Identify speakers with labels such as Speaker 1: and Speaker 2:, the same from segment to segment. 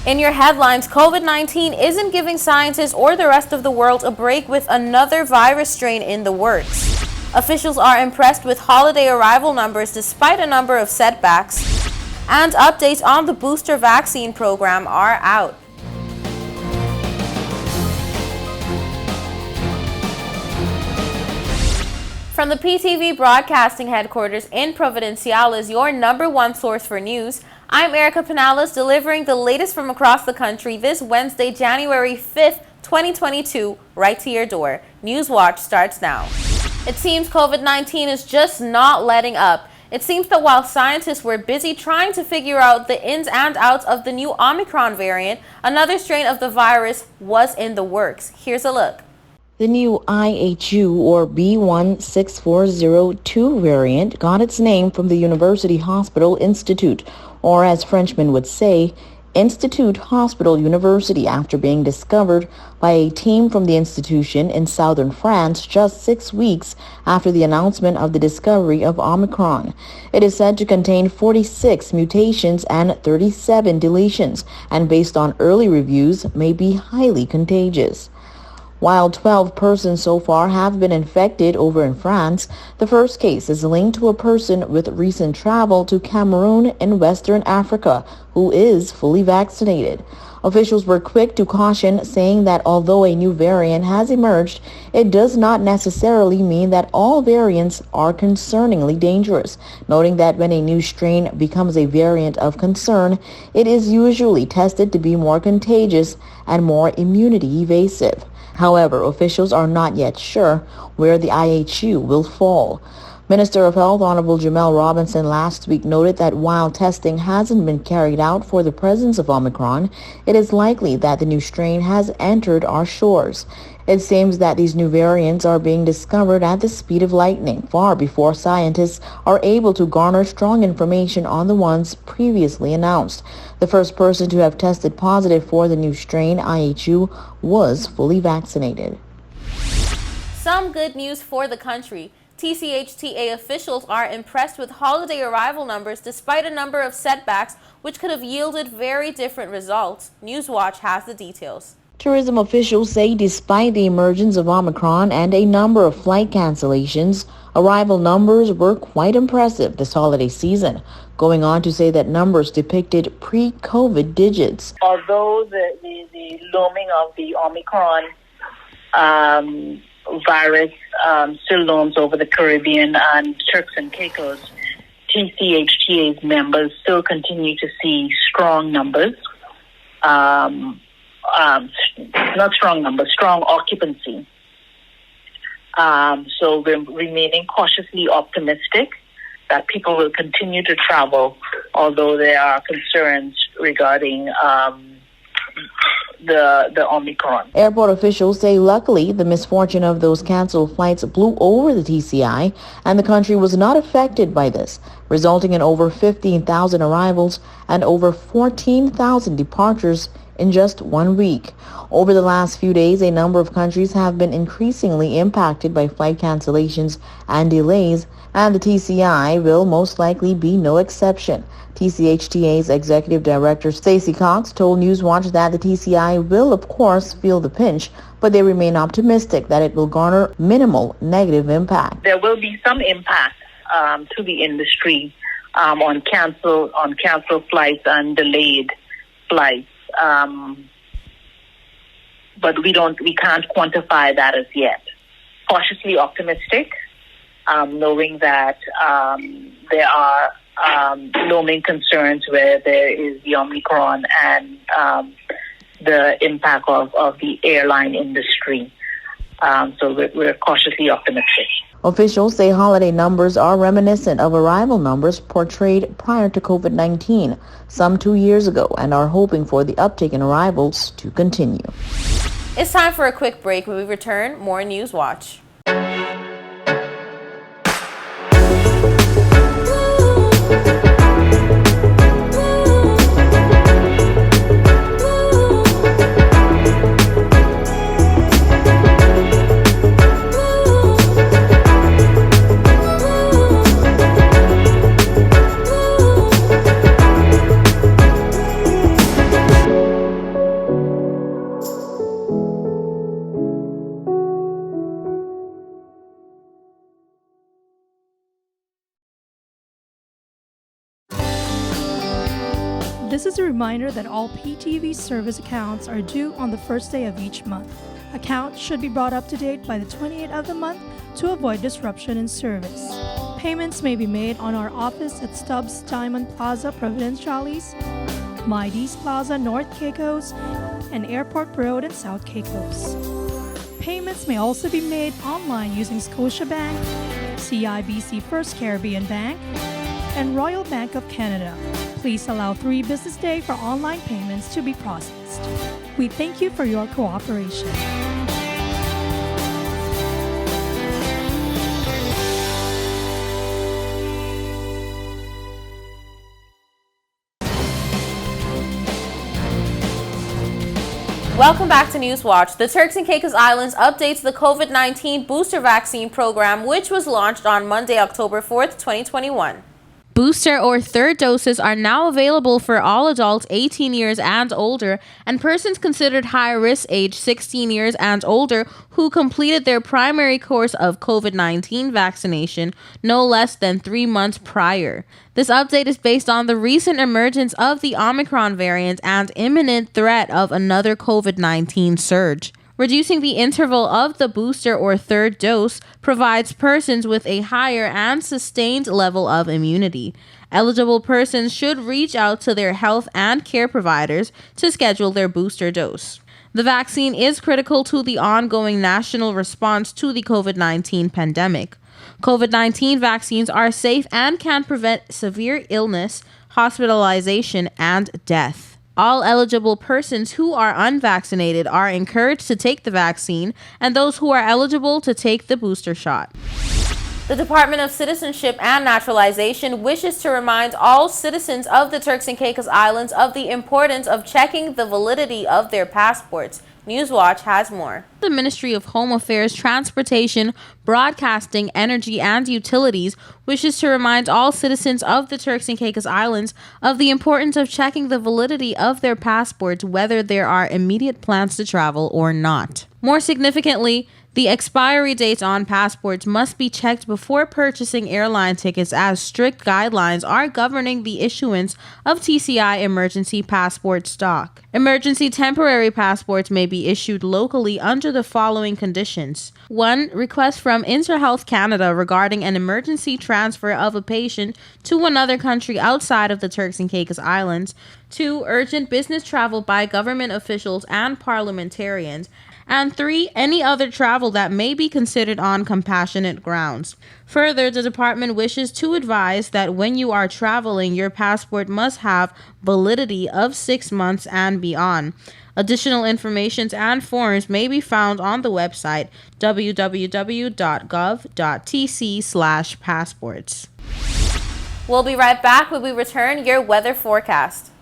Speaker 1: In your headlines, COVID-19 isn't giving scientists or the rest of the world a break with another virus strain in the works. Officials are impressed with holiday arrival numbers despite a number of setbacks. And updates on the booster vaccine program are out. From the PTV Broadcasting Headquarters in Providencial is your #1 source for news. I'm Erica Pinales, delivering the latest from across the country this Wednesday, January 5th, 2022, right to your door. Newswatch starts now. It seems COVID-19 is just not letting up. It seems that while scientists were busy trying to figure out the ins and outs of the new Omicron variant, another strain of the virus was in the works. Here's a look.
Speaker 2: The new IHU or B16402 variant got its name from the University Hospital Institute, or as Frenchmen would say, Institut Hospital University, after being discovered by a team from the institution in southern France just 6 weeks after the announcement of the discovery of Omicron. It is said to contain 46 mutations and 37 deletions, and based on early reviews, may be highly contagious. While 12 persons so far have been infected over in France, the first case is linked to a person with recent travel to Cameroon in Western Africa who is fully vaccinated. Officials were quick to caution, saying that although a new variant has emerged, it does not necessarily mean that all variants are concerningly dangerous, noting that when a new strain becomes a variant of concern, it is usually tested to be more contagious and more immunity evasive. However, officials are not yet sure where the IHU will fall. Minister of Health Honorable Jamel Robinson last week noted that while testing hasn't been carried out for the presence of Omicron, it is likely that the new strain has entered our shores. It seems that these new variants are being discovered at the speed of lightning, far before scientists are able to garner strong information on the ones previously announced. The first person to have tested positive for the new strain, IHU, was fully vaccinated.
Speaker 1: Some good news for the country. TCHTA officials are impressed with holiday arrival numbers despite a number of setbacks, which could have yielded very different results. Newswatch has the details.
Speaker 2: Tourism officials say despite the emergence of Omicron and a number of flight cancellations, arrival numbers were quite impressive this holiday season, going on to say that numbers depicted pre-COVID digits.
Speaker 3: Although the looming of the Omicron virus still looms over the Caribbean and Turks and Caicos, TCHTA's members still continue to see strong numbers. Strong occupancy. So we're remaining cautiously optimistic that people will continue to travel, although there are concerns regarding the Omicron.
Speaker 2: Airport officials say luckily the misfortune of those canceled flights blew over the TCI and the country was not affected by this, resulting in over 15,000 arrivals and over 14,000 departures in just 1 week. Over the last few days, a number of countries have been increasingly impacted by flight cancellations and delays, and the TCI will most likely be no exception. TCHTA's Executive Director Stacey Cox told Newswatch that the TCI will, of course, feel the pinch, but they remain optimistic that it will garner minimal negative impact.
Speaker 3: There will be some impact to the industry on canceled flights and delayed flights. But we can't quantify that as yet. Cautiously optimistic, knowing that there are looming concerns where there is the Omicron and the impact of the airline industry. So we're cautiously optimistic.
Speaker 2: Officials say holiday numbers are reminiscent of arrival numbers portrayed prior to COVID-19, some 2 years ago, and are hoping for the uptick in arrivals to continue.
Speaker 1: It's time for a quick break. When we return, more Newswatch.
Speaker 4: This is a reminder that all PTV service accounts are due on the first day of each month. Accounts should be brought up to date by the 28th of the month to avoid disruption in service. Payments may be made on our office at Stubbs Diamond Plaza, Providenciales, Mides Plaza, North Caicos, and Airport Road in South Caicos. Payments may also be made online using Scotiabank, CIBC First Caribbean Bank, and Royal Bank of Canada. Please allow 3 business days for online payments to be processed. We thank you for your cooperation.
Speaker 1: Welcome back to Newswatch. The Turks and Caicos Islands updates the COVID-19 booster vaccine program, which was launched on Monday, October 4th, 2021. Booster or third doses are now available for all adults 18 years and older, and persons considered high risk age 16 years and older who completed their primary course of COVID-19 vaccination no less than 3 months prior. This update is based on the recent emergence of the Omicron variant and imminent threat of another COVID-19 surge. Reducing the interval of the booster or third dose provides persons with a higher and sustained level of immunity. Eligible persons should reach out to their health and care providers to schedule their booster dose. The vaccine is critical to the ongoing national response to the COVID-19 pandemic. COVID-19 vaccines are safe and can prevent severe illness, hospitalization, and death. All eligible persons who are unvaccinated are encouraged to take the vaccine, and those who are eligible to take the booster shot. The Department of Citizenship and Naturalization wishes to remind all citizens of the Turks and Caicos Islands of the importance of checking the validity of their passports. Newswatch has more. The Ministry of Home Affairs, Transportation, Broadcasting, Energy, and Utilities wishes to remind all citizens of the Turks and Caicos Islands of the importance of checking the validity of their passports, whether there are immediate plans to travel or not. More significantly, the expiry dates on passports must be checked before purchasing airline tickets, as strict guidelines are governing the issuance of TCI emergency passport stock. Emergency temporary passports may be issued locally under the following conditions. 1. Request from InterHealth Canada regarding an emergency transfer of a patient to another country outside of the Turks and Caicos Islands. 2. Urgent business travel by government officials and parliamentarians. And 3, any other travel that may be considered on compassionate grounds. Further, the department wishes to advise that when you are traveling, your passport must have validity of 6 months and beyond. Additional information and forms may be found on the website www.gov.tc/passports. We'll be right back when we return your weather forecast.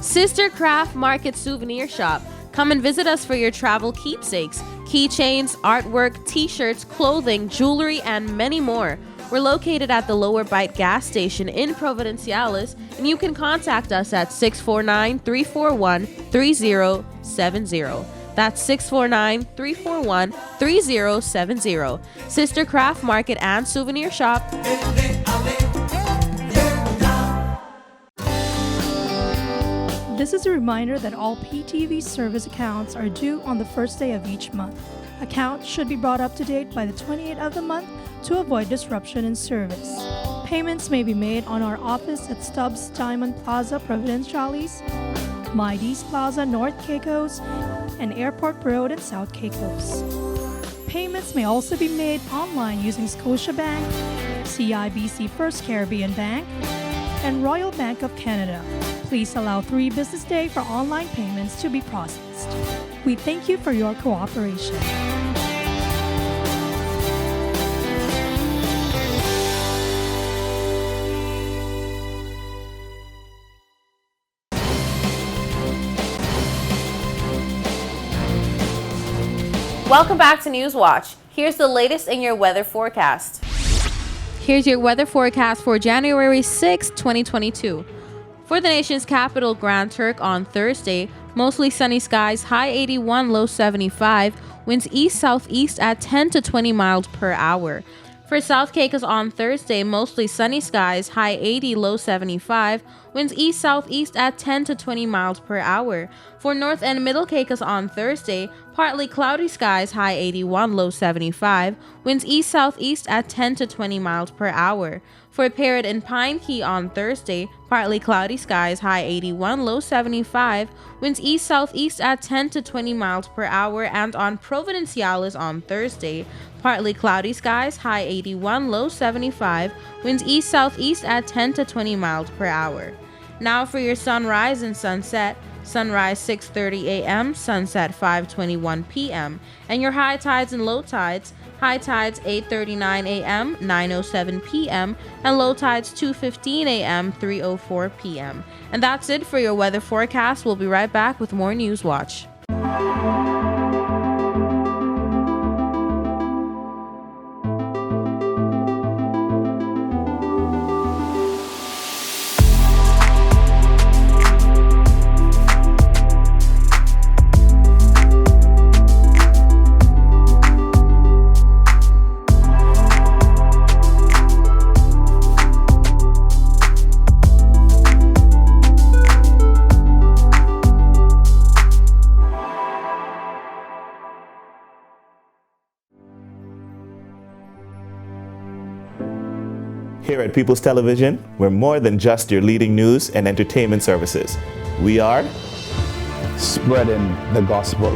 Speaker 1: Sister Craft Market Souvenir Shop. Come and visit us for your travel keepsakes, keychains, artwork, t-shirts, clothing, jewelry, and many more. We're located at the Lower Bight gas station in Providenciales, and you can contact us at 649-341-3070. That's 649-341-3070. Sister Craft Market and Souvenir Shop.
Speaker 4: This is a reminder that all PTV service accounts are due on the first day of each month. Accounts should be brought up to date by the 28th of the month to avoid disruption in service. Payments may be made on our office at Stubbs Diamond Plaza, Providenciales, Mides Plaza, North Caicos, and Airport Road in South Caicos. Payments may also be made online using Scotiabank, CIBC First Caribbean Bank, and Royal Bank of Canada. Please allow 3 business days for online payments to be processed. We thank you for your cooperation.
Speaker 1: Welcome back to Newswatch. Here's the latest in your weather forecast. Here's your weather forecast for January 6, 2022. For the nation's capital, Grand Turk, on Thursday, mostly sunny skies, high 81, low 75, winds east-southeast at 10 to 20 miles per hour. For South Caicos on Thursday, mostly sunny skies, high 80, low 75, winds east-southeast at 10 to 20 miles per hour. For North and Middle Caicos on Thursday, partly cloudy skies, high 81, low 75, winds east-southeast at 10 to 20 miles per hour. For Parrot and Pine Key on Thursday, partly cloudy skies, high 81, low 75, winds east-southeast at 10 to 20 miles per hour. And on Providenciales on Thursday, partly cloudy skies, high 81, low 75, winds east-southeast at 10 to 20 miles per hour. Now for your sunrise and sunset. Sunrise 6:30 a.m., sunset 5:21 p.m. And your high tides and low tides. High tides 8:39 a.m., 9:07 p.m. and low tides 2:15 a.m., 3:04 p.m. And that's it for your weather forecast. We'll be right back with more News Watch.
Speaker 5: Here at People's Television, we're more than just your leading news and entertainment services. We are
Speaker 6: spreading the gospel.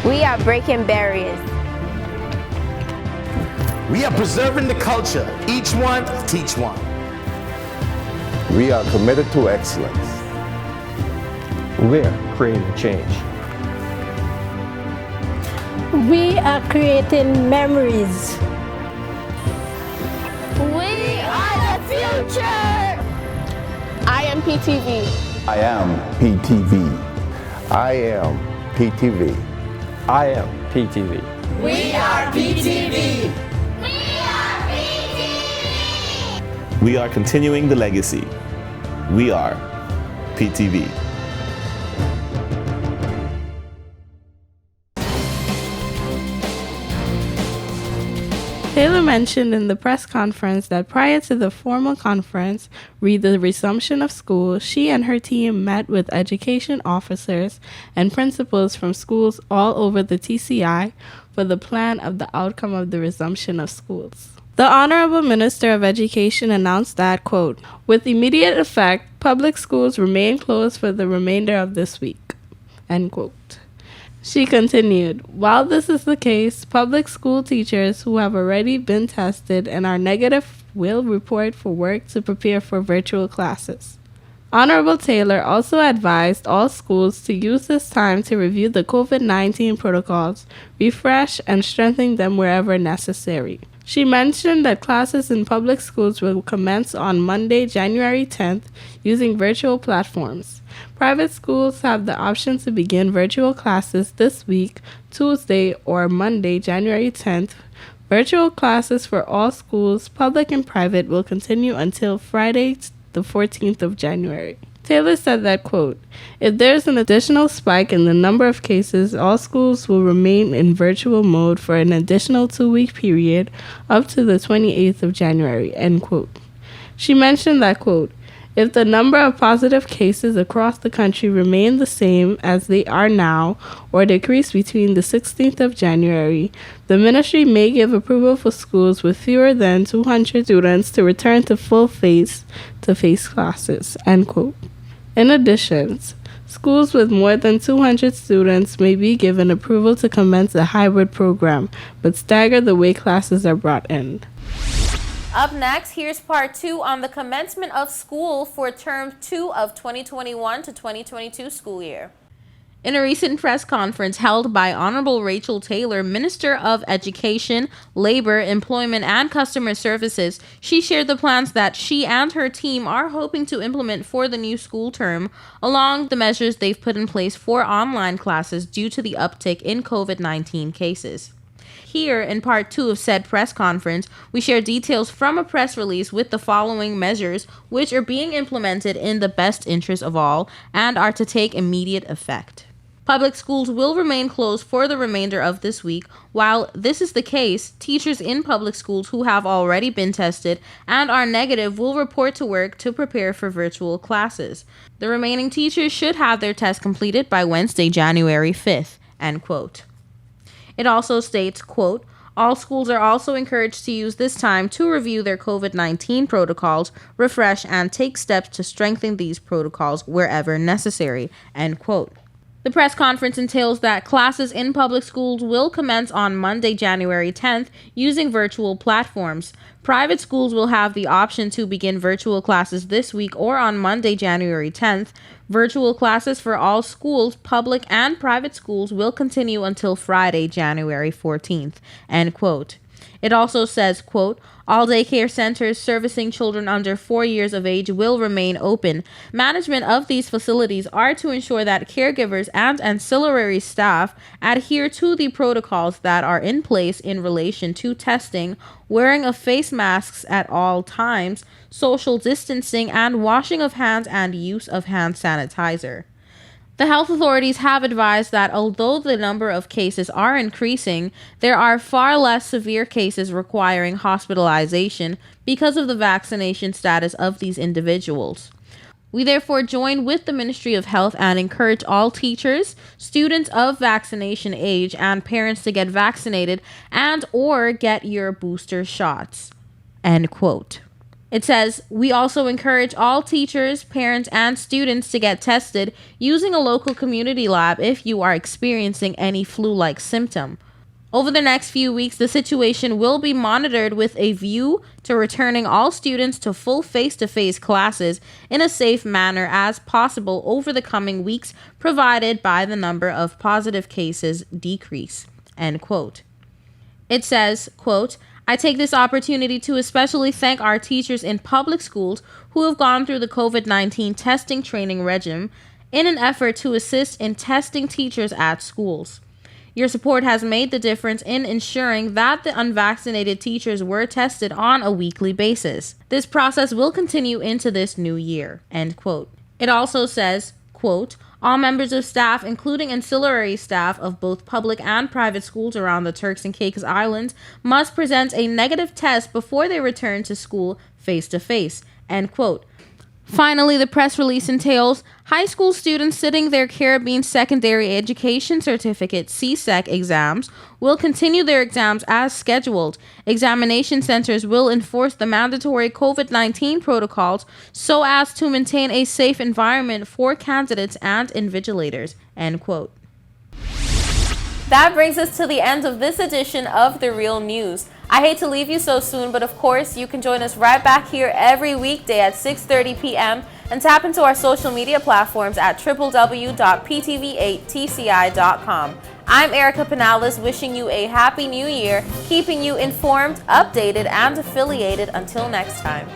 Speaker 7: We are breaking barriers.
Speaker 8: We are preserving the culture. Each one, teach one.
Speaker 6: We are committed to excellence.
Speaker 9: We're creating change.
Speaker 10: We are creating memories.
Speaker 7: We are the future.
Speaker 11: I am PTV.
Speaker 6: I am PTV. I am PTV.
Speaker 9: I am PTV.
Speaker 11: We are PTV.
Speaker 12: We are PTV.
Speaker 5: We are continuing the legacy. We are PTV.
Speaker 13: Taylor mentioned in the press conference that prior to the formal conference, the resumption of school, she and her team met with education officers and principals from schools all over the TCI for the plan of the outcome of the resumption of schools. The Honorable Minister of Education announced that, quote, with immediate effect, public schools remain closed for the remainder of this week, end quote. She continued, while this is the case, public school teachers who have already been tested and are negative will report for work to prepare for virtual classes. Honorable Taylor also advised all schools to use this time to review the COVID-19 protocols, refresh and strengthen them wherever necessary. She mentioned that classes in public schools will commence on Monday, January 10th, using virtual platforms. Private schools have the option to begin virtual classes this week, Tuesday or Monday, January 10th. Virtual classes for all schools, public and private, will continue until Friday, the 14th of January. Taylor said that, quote, if there's an additional spike in the number of cases, all schools will remain in virtual mode for an additional 2-week period up to the 28th of January, end quote. She mentioned that, quote, if the number of positive cases across the country remain the same as they are now or decrease between the 16th of January, the ministry may give approval for schools with fewer than 200 students to return to full face-to-face classes, end quote. In addition, schools with more than 200 students may be given approval to commence a hybrid program, but stagger the way classes are brought in.
Speaker 1: Up next, here's part 2 on the commencement of school for term 2 of 2021 to 2022 school year. In a recent press conference held by Honorable Rachel Taylor, Minister of Education, Labor, Employment, and Customer Services, she shared the plans that she and her team are hoping to implement for the new school term, along the measures they've put in place for online classes due to the uptick in COVID-19 cases. Here, in part 2 of said press conference, we share details from a press release with the following measures, which are being implemented in the best interest of all and are to take immediate effect. Public schools will remain closed for the remainder of this week. While this is the case, teachers in public schools who have already been tested and are negative will report to work to prepare for virtual classes. The remaining teachers should have their test completed by Wednesday, January 5th, end quote. It also states, quote, all schools are also encouraged to use this time to review their COVID-19 protocols, refresh, and take steps to strengthen these protocols wherever necessary, end quote. The press conference entails that classes in public schools will commence on Monday, January 10th, using virtual platforms. Private schools will have the option to begin virtual classes this week or on Monday, January 10th. Virtual classes for all schools, public and private schools, will continue until Friday, January 14th, end quote. It also says, quote, all daycare centers servicing children under 4 years of age will remain open. Management of these facilities are to ensure that caregivers and ancillary staff adhere to the protocols that are in place in relation to testing, wearing of face masks at all times, social distancing, and washing of hands and use of hand sanitizer. The health authorities have advised that although the number of cases are increasing, there are far less severe cases requiring hospitalization because of the vaccination status of these individuals. We therefore join with the Ministry of Health and encourage all teachers, students of vaccination age, and parents to get vaccinated and or get your booster shots, end quote. It says, we also encourage all teachers, parents, and students to get tested using a local community lab if you are experiencing any flu-like symptom. Over the next few weeks, the situation will be monitored with a view to returning all students to full face-to-face classes in a safe manner as possible over the coming weeks, provided by the number of positive cases decrease, end quote. It says, quote, I take this opportunity to especially thank our teachers in public schools who have gone through the COVID-19 testing training regime in an effort to assist in testing teachers at schools. Your support has made the difference in ensuring that the unvaccinated teachers were tested on a weekly basis. This process will continue into this new year, end quote. It also says, quote, all members of staff, including ancillary staff of both public and private schools around the Turks and Caicos Islands, must present a negative test before they return to school face-to-face, end quote. Finally, the press release entails high school students sitting their Caribbean Secondary Education Certificate (CSEC) exams will continue their exams as scheduled. Examination centers will enforce the mandatory COVID-19 protocols so as to maintain a safe environment for candidates and invigilators, end quote. That brings us to the end of this edition of The Real News. I hate to leave you so soon, but of course, you can join us right back here every weekday at 6:30 p.m. and tap into our social media platforms at www.ptv8tci.com. I'm Erica Pinales, wishing you a happy new year, keeping you informed, updated, and affiliated. Until next time.